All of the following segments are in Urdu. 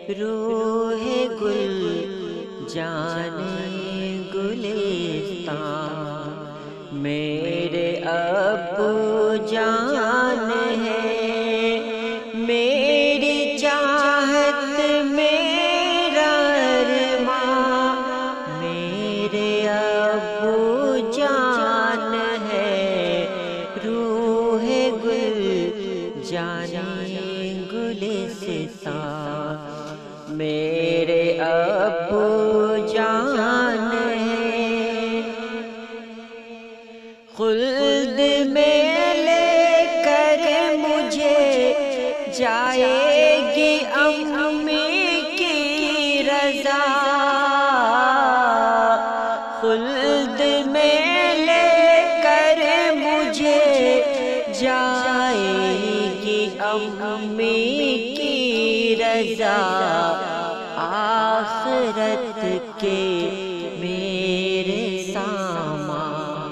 روح گل جانے گلستان میرے ابو جان ہے، میری چاہت میرا ارمان میرے ابو جان ہے، روح گل جانے گلستان میرے ابو جان ہے، خلد میں لے کر مجھے جائے گی امی کی رضا، خلد میں لے کر مجھے جائے گی امی کی رضا، آخرت کے میرے سامان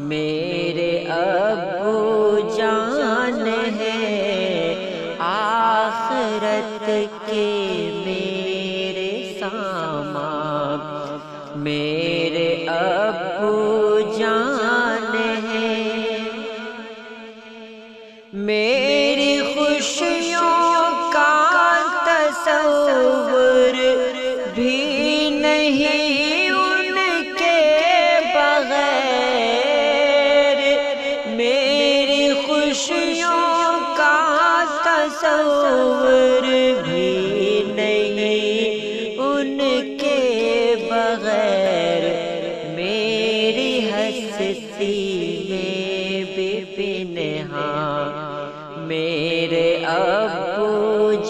میرے ابو جان ہے، آخرت کے میرے سامان میرے ابو جان ہے، میری خوشیوں کا تصور بھی نہیں ان کے بغیر، میری خوشیوں کا تصور بھی نہیں ان کے بغیر، میری ہستی میں بھی پنہاں میرے ابو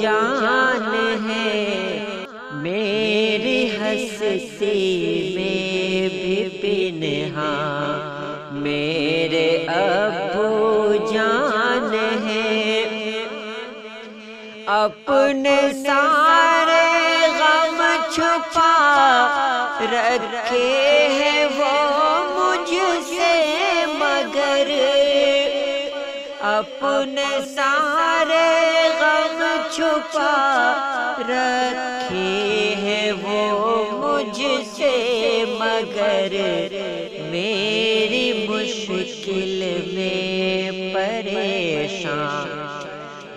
جان ہے، میری ہستی میں بھی پنہاں میرے ابو جان ہے، اپنے سارے غم چھپا رکھے ہیں وہ مجھ سے مگر، اپنے سارے غم چھپا رکھے ہیں وہ مجھ سے مگر، میری مشکل میں پریشان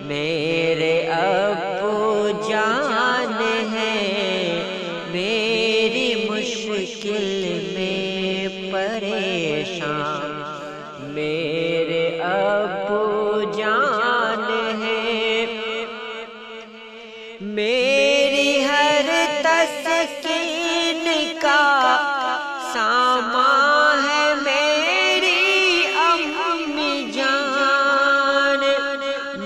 میرے ابو جان ہے، میری مشکل میں پریشان میرے ابو جان ہے، میری ہر تسکین کا سامان ہے میری امی جان،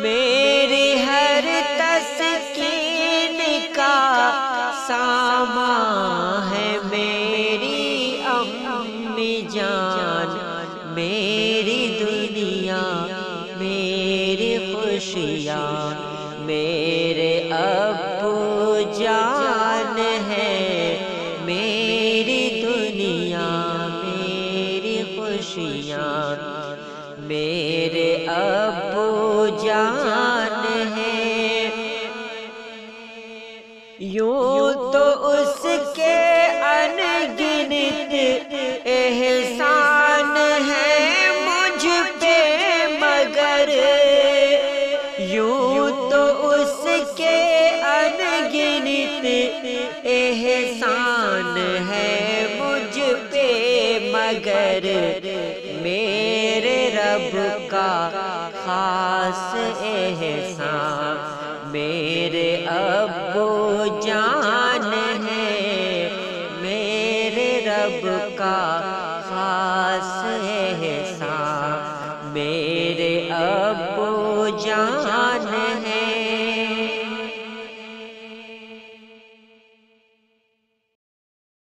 میری ہر تسکین کا سامان ہے میری امی جان، میری دنیا میری خوشیاں میرے ابو جان ہے، میری دنیا میری خوشیاں میرے ابو جان ہے، یوں تو اس کے انگنت احسان ہے مجھ پہ مگر، یوں تو اس کے انگنت احسان ہے مجھ پہ مگر، میرے رب کا خاص احسان میرے ابو جان ہے، میرے رب کا خاص احسان میرے ابو جان ہے،